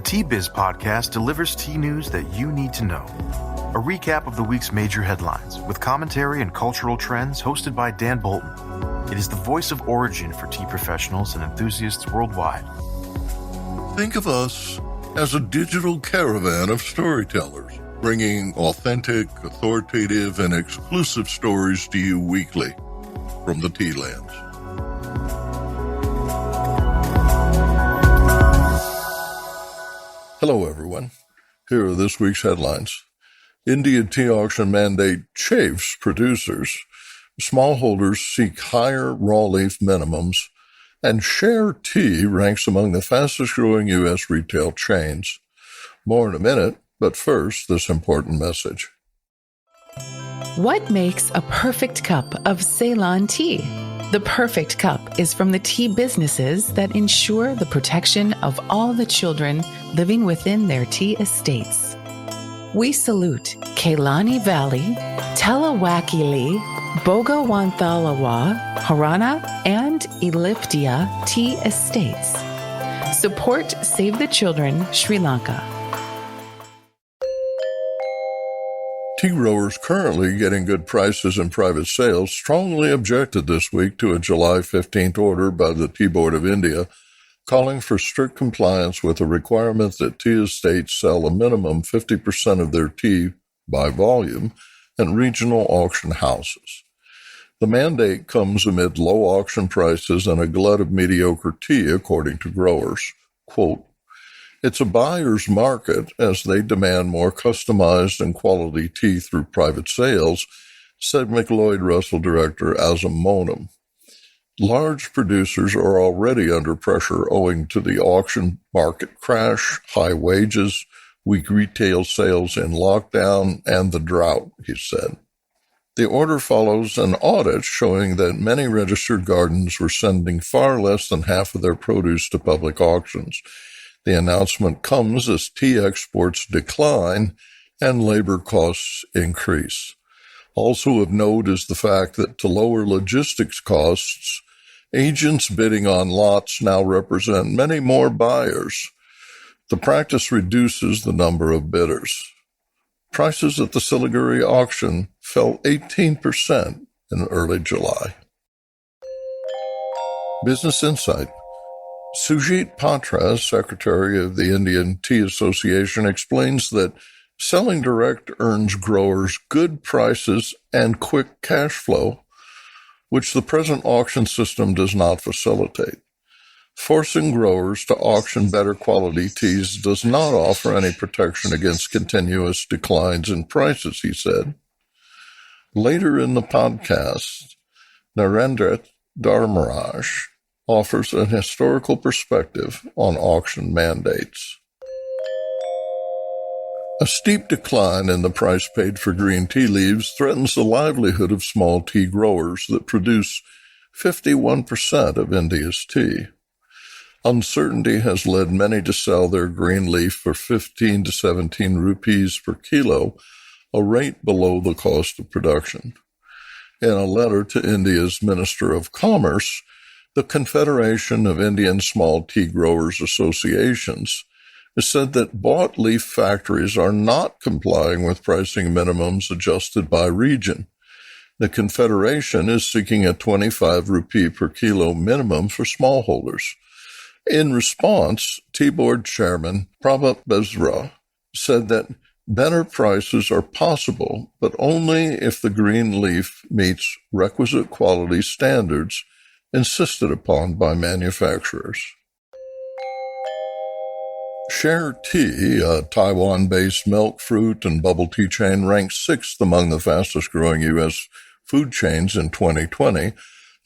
Tea Biz podcast delivers tea news that you need to know. A recap of the week's major headlines with commentary and cultural trends hosted by Dan Bolton. It is the voice of origin for tea professionals and enthusiasts worldwide. Think of us as a digital caravan of storytellers, bringing authentic, authoritative, and exclusive stories to you weekly from the tea lands. Hello, everyone. Here are this week's headlines. India tea auction mandate chafes producers. Smallholders seek higher raw leaf minimums. And Sharetea ranks among the fastest-growing U.S. retail chains. More in a minute, but first, this important message. What makes a perfect cup of Ceylon tea? The perfect cup is from the tea businesses that ensure the protection of all the children living within their tea estates. We salute Kailani Valley, Telawakili, Bogawanthalawa, Harana, and Elliptia tea estates. Support Save the Children, Sri Lanka. Tea growers currently getting good prices in private sales strongly objected this week to a July 15th order by the Tea Board of India calling for strict compliance with a requirement that tea estates sell a minimum 50% of their tea by volume at regional auction houses. The mandate comes amid low auction prices and a glut of mediocre tea, according to growers. Quote, "It's a buyer's market as they demand more customized and quality tea through private sales," said McLeod Russell director Azam Monam. Large producers are already under pressure owing to the auction market crash, high wages, weak retail sales in lockdown, and the drought, he said. The order follows an audit showing that many registered gardens were sending far less than half of their produce to public auctions. The announcement comes as tea exports decline and labor costs increase. Also of note is the fact that to lower logistics costs, agents bidding on lots now represent many more buyers. The practice reduces the number of bidders. Prices at the Siliguri auction fell 18% in early July. Business Insight. Sujit Patra, Secretary of the Indian Tea Association, explains that selling direct earns growers good prices and quick cash flow, which the present auction system does not facilitate. Forcing growers to auction better quality teas does not offer any protection against continuous declines in prices, he said. Later in the podcast, Narendranath Dharmaraj offers an historical perspective on auction mandates. A steep decline in the price paid for green tea leaves threatens the livelihood of small tea growers that produce 51% of India's tea. Uncertainty has led many to sell their green leaf for 15 to 17 rupees per kilo, a rate below the cost of production. In a letter to India's Minister of Commerce, the Confederation of Indian Small Tea Growers Associations said that bought leaf factories are not complying with pricing minimums adjusted by region. The Confederation is seeking a 25 rupee per kilo minimum for smallholders. In response, Tea Board Chairman Prabhat Bezra said that better prices are possible, but only if the green leaf meets requisite quality standards insisted upon by manufacturers. Sharetea, a Taiwan-based milk, fruit, and bubble tea chain, ranked 6th among the fastest-growing U.S. food chains in 2020,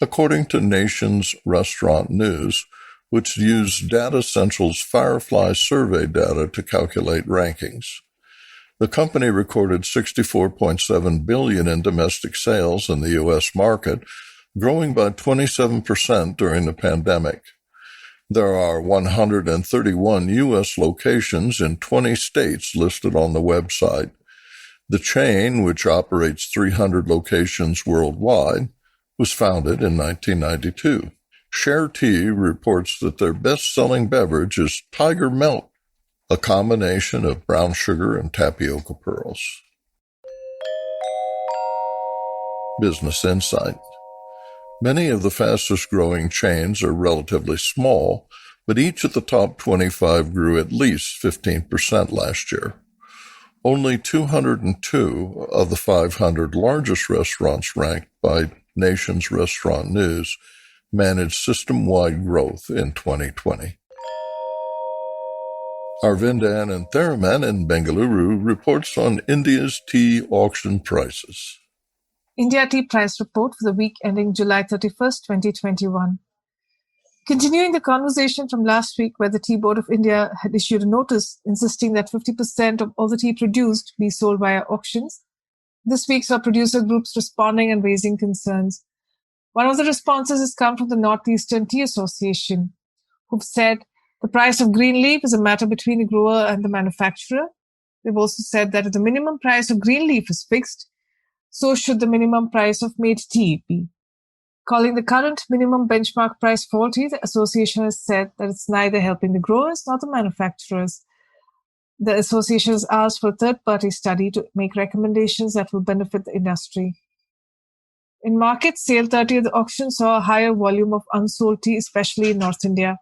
according to Nation's Restaurant News, which used Data Central's Firefly survey data to calculate rankings. The company recorded $64.7 billion in domestic sales in the U.S. market, growing by 27% during the pandemic. There are 131 U.S. locations in 20 states listed on the website. The chain, which operates 300 locations worldwide, was founded in 1992. Sharetea reports that their best-selling beverage is Tiger Milk, a combination of brown sugar and tapioca pearls. Business Insight. Many of the fastest-growing chains are relatively small, but each of the top 25 grew at least 15% last year. Only 202 of the 500 largest restaurants ranked by Nation's Restaurant News managed system-wide growth in 2020. Arvinda Anantharaman in Bengaluru reports on India's tea auction prices. India Tea Price Report for the week ending July 31st, 2021. Continuing the conversation from last week where the Tea Board of India had issued a notice insisting that 50% of all the tea produced be sold via auctions, this week saw producer groups responding and raising concerns. One of the responses has come from the Northeastern Tea Association, who've said the price of green leaf is a matter between the grower and the manufacturer. They've also said that if the minimum price of green leaf is fixed, so should the minimum price of made tea be. Calling the current minimum benchmark price faulty, the association has said that it's neither helping the growers nor the manufacturers. The association has asked for a third-party study to make recommendations that will benefit the industry. In markets, Sale 30 of the auction saw a higher volume of unsold tea, especially in North India.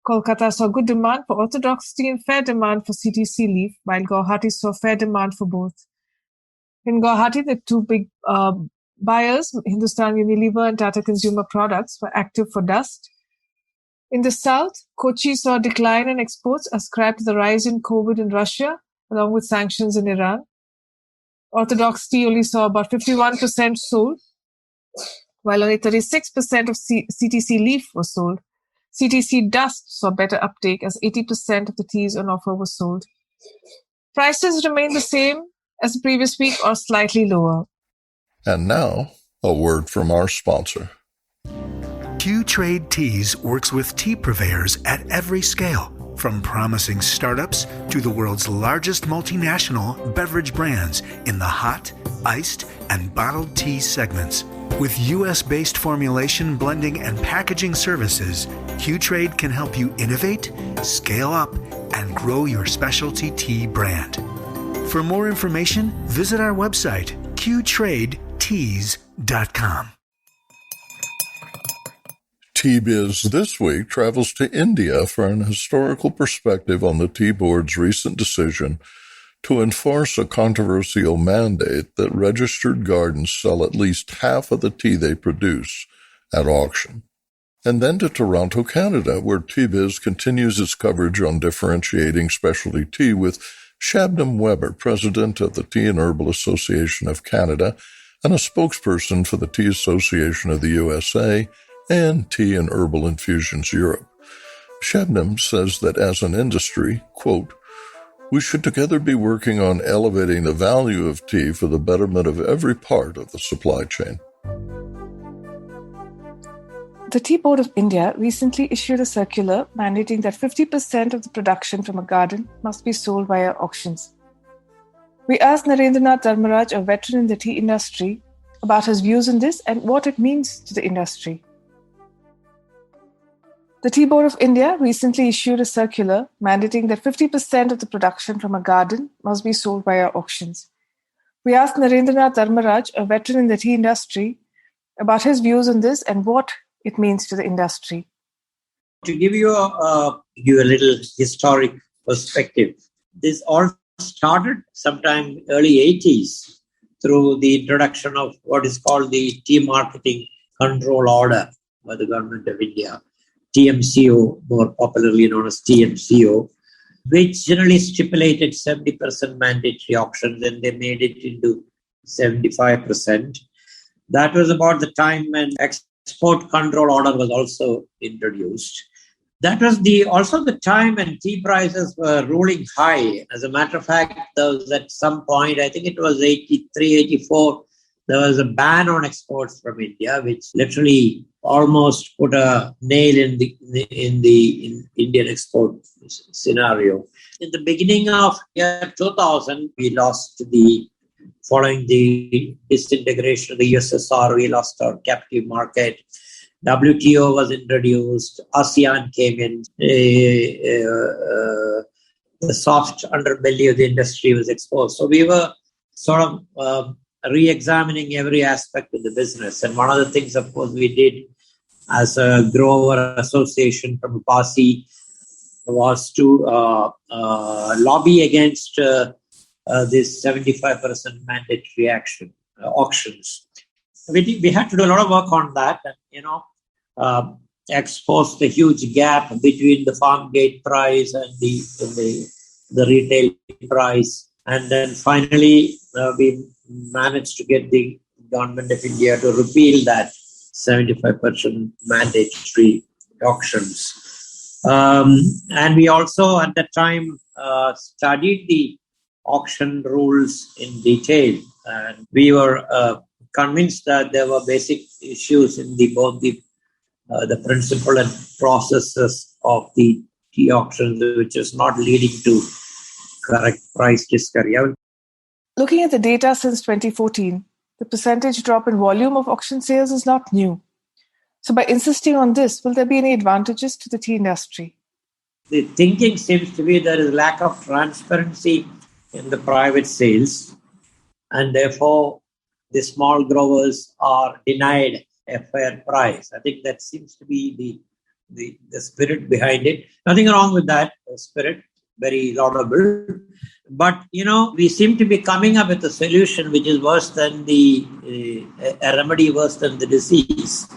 Kolkata saw good demand for orthodox tea and fair demand for CTC leaf, while Guwahati saw fair demand for both. In Guwahati, the two big buyers, Hindustan Unilever and Tata Consumer Products, were active for dust. In the south, Kochi saw a decline in exports ascribed to the rise in COVID in Russia, along with sanctions in Iran. Orthodox tea only saw about 51% sold, while only 36% of CTC leaf was sold. CTC dust saw better uptake as 80% of the teas on offer were sold. Prices remain the same as the previous week or slightly lower. And now, a word from our sponsor. Q Trade Teas works with tea purveyors at every scale, from promising startups to the world's largest multinational beverage brands in the hot, iced, and bottled tea segments. With U.S.-based formulation, blending, and packaging services, Q Trade can help you innovate, scale up, and grow your specialty tea brand. For more information, visit our website, qtradeteas.com. Tea Biz this week travels to India for an historical perspective on the Tea Board's recent decision to enforce a controversial mandate that registered gardens sell at least half of the tea they produce at auction. And then to Toronto, Canada, where Tea Biz continues its coverage on differentiating specialty tea with Shabnam Weber, president of the Tea and Herbal Association of Canada and a spokesperson for the Tea Association of the USA and Tea and Herbal Infusions Europe. Shabnam says that as an industry, quote, we should together be working on elevating the value of tea for the betterment of every part of the supply chain. The Tea Board of India recently issued a circular mandating that 50% of the production from a garden must be sold via auctions. We asked Narendranath Dharmaraj, a veteran in the tea industry, about his views on this and what it means to the industry. The Tea Board of India recently issued a circular mandating that 50% of the production from a garden must be sold via auctions. We asked Narendranath Dharmaraj, a veteran in the tea industry, about his views on this and what it means to the industry. To give you a little historic perspective, this all started sometime early 80s through the introduction of what is called the Tea Marketing Control Order by the Government of India, TMCO, more popularly known as TMCO, which generally stipulated 70% mandatory auctions, and they made it into 75%. That was about the time when Export Control Order was also introduced. That was also the time when tea prices were ruling high. As a matter of fact, there was at some point, I think it was 83, 84, there was a ban on exports from India, which literally almost put a nail in the Indian export scenario. In the beginning of year 2000, following the disintegration of the USSR, we lost our captive market. WTO was introduced. ASEAN came in. the soft underbelly of the industry was exposed. So we were sort of re-examining every aspect of the business. And one of the things, of course, we did as a grower association from Pasi was to lobby against this 75% mandatory auctions. We had to do a lot of work on that, and exposed the huge gap between the farm gate price and the retail price. And then finally, we managed to get the government of India to repeal that 75% mandatory auctions. And we also, at that time, studied the auction rules in detail. And we were convinced that there were basic issues in both the principle and processes of the tea auctions, which is not leading to correct price discovery. Looking at the data since 2014, the percentage drop in volume of auction sales is not new. So by insisting on this, will there be any advantages to the tea industry? The thinking seems to be there is lack of transparency in the private sales, and therefore the small growers are denied a fair price. I think that seems to be the spirit behind it. Nothing wrong with that spirit, very laudable. But, we seem to be coming up with a solution which is worse than a remedy worse than the disease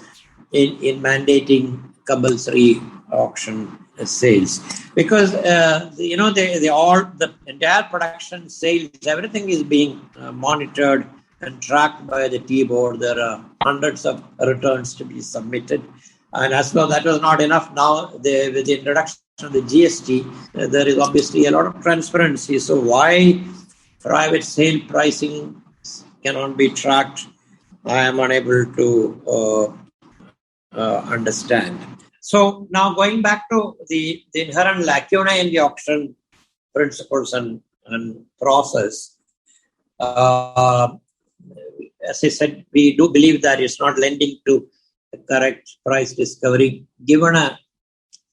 in mandating compulsory auction sales. Because, the entire production, sales, everything is being monitored and tracked by the tea board. There are hundreds of returns to be submitted. And as though that was not enough, now with the introduction of the GST, there is obviously a lot of transparency. So why private sale pricing cannot be tracked, I am unable to understand. So now going back to the inherent lacunae in the auction principles and process, as I said, we do believe that it's not lending to the correct price discovery given a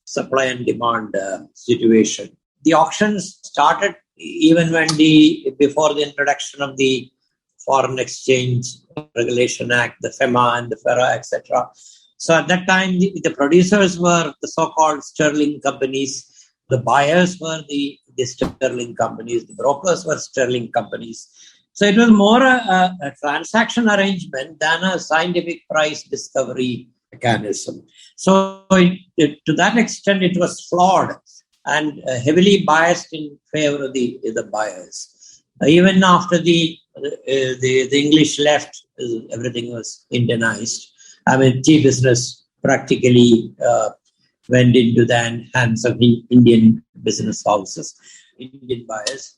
supply and demand situation. The auctions started even before the introduction of the Foreign Exchange Regulation Act, the FEMA and the FERA, etc. So at that time, the producers were the so-called sterling companies. The buyers were the sterling companies. The brokers were sterling companies. So it was more a transaction arrangement than a scientific price discovery mechanism. So to that extent, it was flawed and heavily biased in favor of the buyers. Even after the English left, everything was Indianized. I mean, tea business practically went into the hands of the Indian business houses, Indian buyers.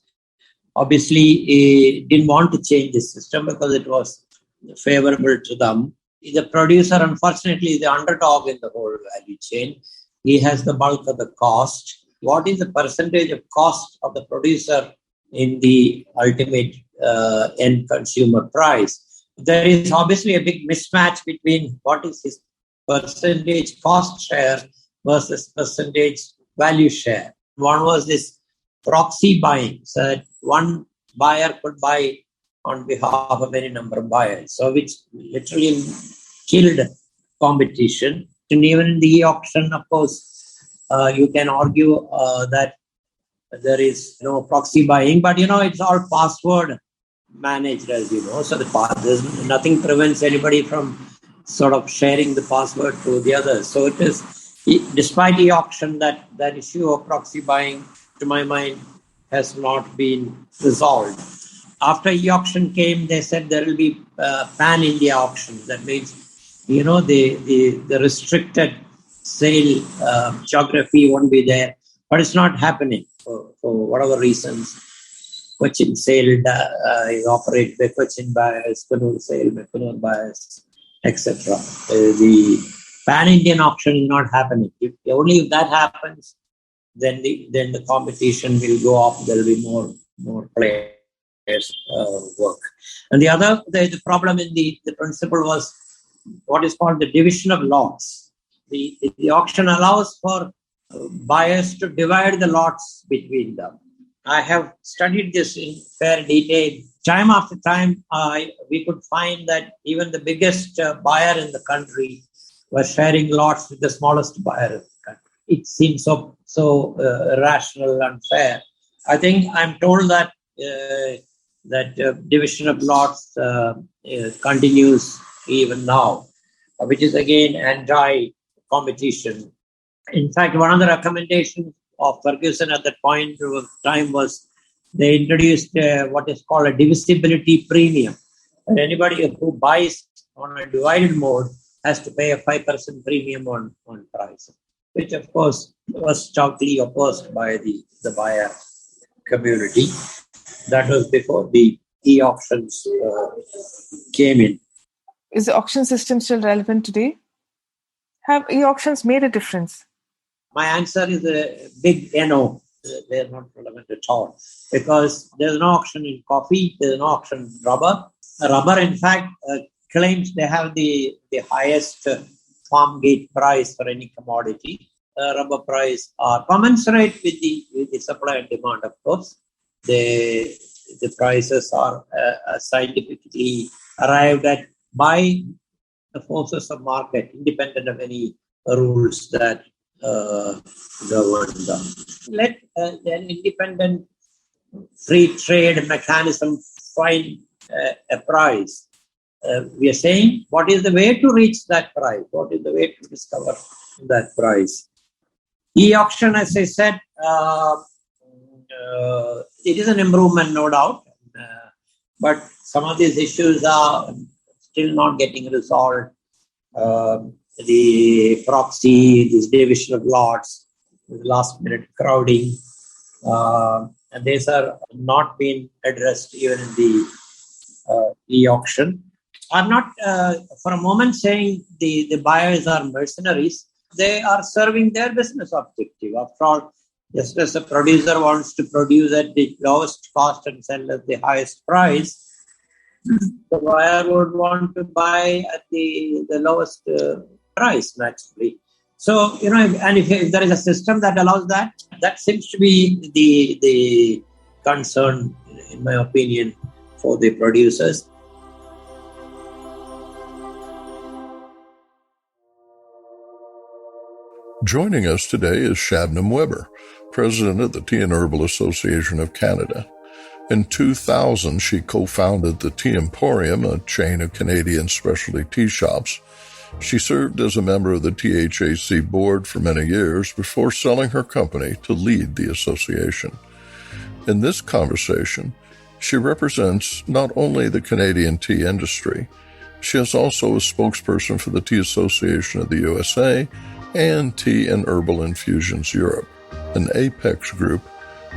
Obviously, didn't want to change the system because it was favorable to them. The producer, unfortunately, is the underdog in the whole value chain. He has the bulk of the cost. What is the percentage of cost of the producer in the ultimate end consumer price? There is obviously a big mismatch between what is his percentage cost share versus percentage value share. One was this proxy buying. So one buyer could buy on behalf of any number of buyers. So which literally killed competition. And even in the e-auction, of course, you can argue that there is no proxy buying, but it's all password managed, as you know. So there's nothing prevents anybody from sort of sharing the password to the others. So it is, despite e-auction, that issue of proxy buying, to my mind, has not been resolved. After e-auction came, they said there will be pan-India auctions. That means, the restricted sale geography won't be there. But it's not happening for whatever reasons. Cochin sale is operated by Cochin buyers, Kannur sale by Kannur buyers, etc. The pan-Indian auction is not happening. Only if that happens, then the competition will go up. There will be more players work. And the problem in the principle was what is called the division of lots. The auction allows for buyers to divide the lots between them. I have studied this in fair detail. Time after time, we could find that even the biggest buyer in the country was sharing lots with the smallest buyer in the country. It seems so irrational and fair. I think I'm told that division of lots continues even now, which is again anti-competition. In fact, one of the recommendations of Ferguson at that point of time was they introduced what is called a divisibility premium. And anybody who buys on a divided mode has to pay a 5% premium on price, which of course was stoutly opposed by the buyer community. That was before the e-auctions came in. Is the auction system still relevant today? Have e-auctions made a difference? My answer is a big no. They're not relevant at all because there's no auction in coffee, there's no auction in rubber. Rubber, in fact, claims they have the highest farm gate price for any commodity. Rubber price are commensurate with the supply and demand, of course. The prices are scientifically arrived at by the forces of market, independent of any rules that govern them. Let an independent free trade mechanism find a price. We are saying, what is the way to reach that price? What is the way to discover that price? E-auction, as I said, it is an improvement, no doubt. But some of these issues are still not getting resolved. The proxy, this division of lots, the last minute crowding, and these are not being addressed even in the e-auction. I'm not for a moment saying the buyers are mercenaries. They are serving their business objective. After all, just as a producer wants to produce at the lowest cost and sell at the highest price, the buyer would want to buy at the lowest price, naturally. So, and if there is a system that allows that, that seems to be the concern, in my opinion, for the producers. Joining us today is Shabnam Weber, president of the Tea and Herbal Association of Canada. In 2000, she co-founded the Tea Emporium, a chain of Canadian specialty tea shops. She served as a member of the THAC board for many years before selling her company to lead the association. In this conversation, she represents not only the Canadian tea industry, she is also a spokesperson for the Tea Association of the USA and Tea and Herbal Infusions Europe, an apex group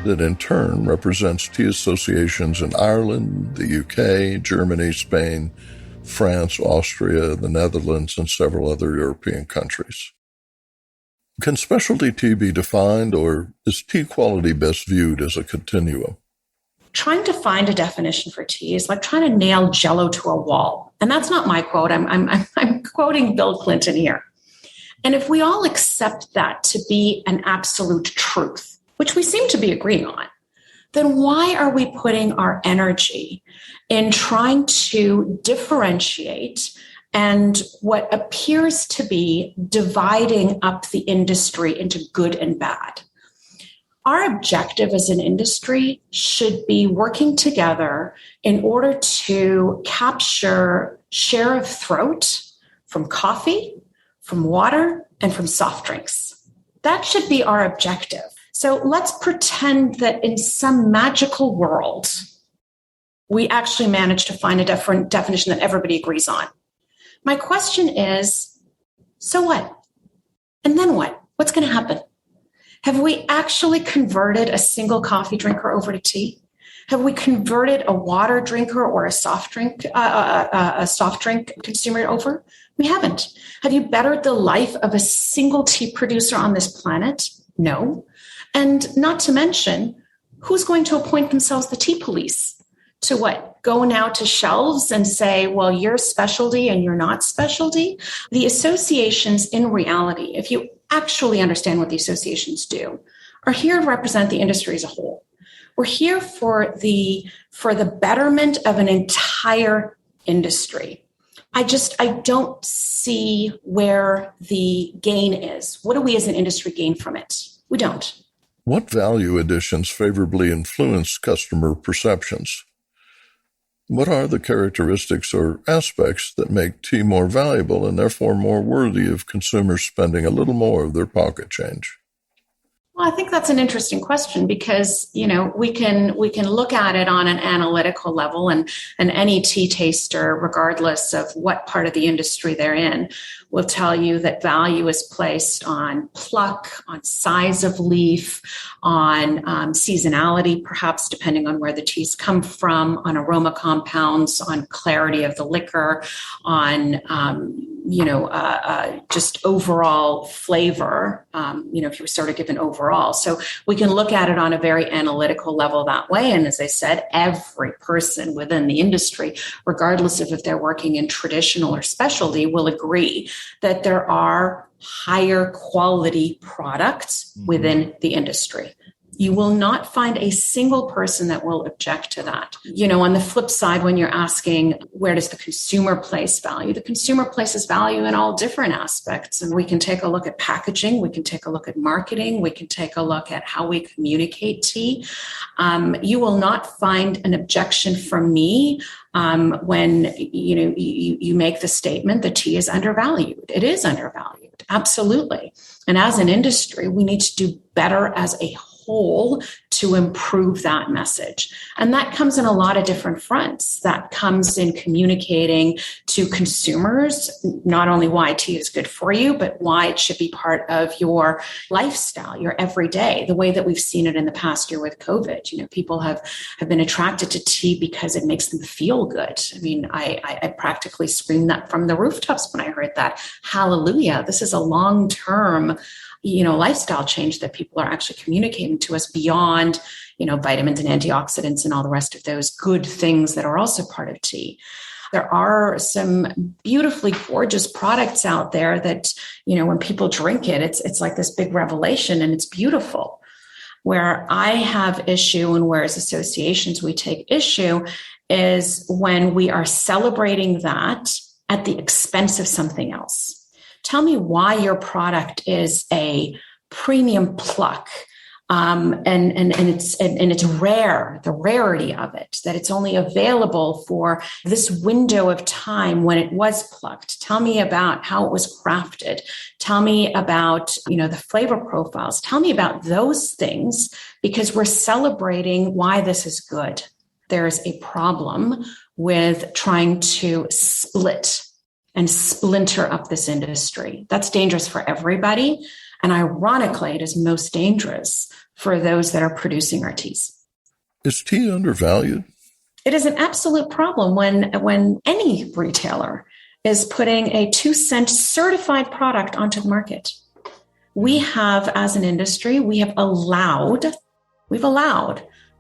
that in turn represents tea associations in Ireland, the UK, Germany, Spain, France, Austria, the Netherlands, and several other European countries. Can specialty tea be defined, or is tea quality best viewed as a continuum? Trying to find a definition for tea is like trying to nail Jell-O to a wall. And that's not my quote. I'm quoting Bill Clinton here. And if we all accept that to be an absolute truth, which we seem to be agreeing on, then why are we putting our energy in trying to differentiate and what appears to be dividing up the industry into good and bad? Our objective as an industry should be working together in order to capture share of throat from coffee, from water, and from soft drinks. That should be our objective. So let's pretend that in some magical world, we actually managed to find a different definition that everybody agrees on. My question is, so what? And then what? What's going to happen? Have we actually converted a single coffee drinker over to tea? Have we converted a water drinker or a soft drink consumer over? We haven't. Have you bettered the life of a single tea producer on this planet? No. And not to mention, who's going to appoint themselves the tea police? To what? Go now to shelves and say, well, you're specialty and you're not specialty? The associations in reality, if you actually understand what the associations do, are here to represent the industry as a whole. We're here for the betterment of an entire industry. I don't see where the gain is. What do we as an industry gain from it? We don't. What value additions favorably influence customer perceptions? What are the characteristics or aspects that make tea more valuable and therefore more worthy of consumers spending a little more of their pocket change? Well, I think that's an interesting question because, we can look at it on an analytical level, and any tea taster, regardless of what part of the industry they're in, will tell you that value is placed on pluck, on size of leaf, on seasonality, perhaps depending on where the teas come from, on aroma compounds, on clarity of the liquor, on just overall flavor, if you were sort of given overall. So we can look at it on a very analytical level that way. And as I said, every person within the industry, regardless of if they're working in traditional or specialty, will agree that there are higher quality products within the industry. You will not find a single person that will object to that. On the flip side, when you're asking where does the consumer place value, the consumer places value in all different aspects. And we can take a look at packaging. We can take a look at marketing. We can take a look at how we communicate tea. You will not find an objection from me when you make the statement that tea is undervalued. It is undervalued, absolutely. And as an industry, we need to do better as a whole to improve that message. And that comes in a lot of different fronts. That comes in communicating to consumers, not only why tea is good for you, but why it should be part of your lifestyle, your everyday, the way that we've seen it in the past year with COVID. People have been attracted to tea because it makes them feel good. I mean, I practically screamed that from the rooftops when I heard that. Hallelujah. This is a long-term lifestyle change that people are actually communicating to us beyond, vitamins and antioxidants and all the rest of those good things that are also part of tea. There are some beautifully gorgeous products out there that, when people drink it, it's like this big revelation and it's beautiful. Where I have issue and where as associations we take issue is when we are celebrating that at the expense of something else. Tell me why your product is a premium pluck, and it's rare, the rarity of it, that it's only available for this window of time when it was plucked. Tell me about how it was crafted. Tell me about, the flavor profiles. Tell me about those things, because we're celebrating why this is good. There's a problem with trying to split and splinter up this industry. That's dangerous for everybody. And ironically, it is most dangerous for those that are producing our teas. Is tea undervalued? It is an absolute problem when any retailer is putting a 2-cent certified product onto the market. We have, as an industry, we've allowed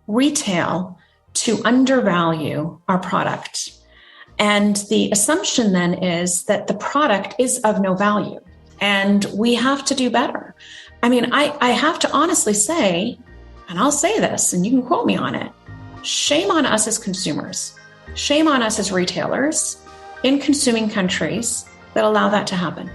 retail to undervalue our product. And the assumption then is that the product is of no value and we have to do better. I mean, I have to honestly say, and I'll say this and you can quote me on it, shame on us as consumers, shame on us as retailers in consuming countries that allow that to happen.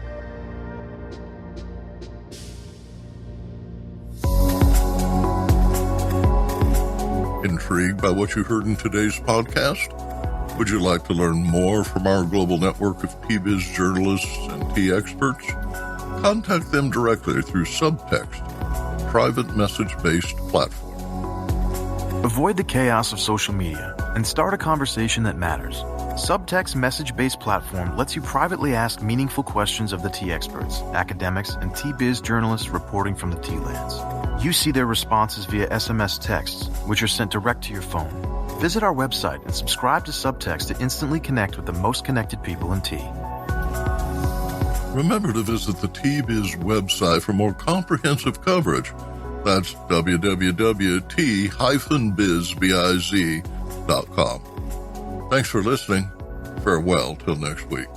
Intrigued by what you heard in today's podcast? Would you like to learn more from our global network of Tea Biz journalists and tea experts? Contact them directly through Subtext, a private message-based platform. Avoid the chaos of social media and start a conversation that matters. Subtext message-based platform lets you privately ask meaningful questions of the tea experts, academics, and Tea Biz journalists reporting from the tea lands. You see their responses via SMS texts, which are sent direct to your phone. Visit our website and subscribe to Subtext to instantly connect with the most connected people in tea. Remember to visit the Tea Biz website for more comprehensive coverage. That's www.t-biz.com. Thanks for listening. Farewell till next week.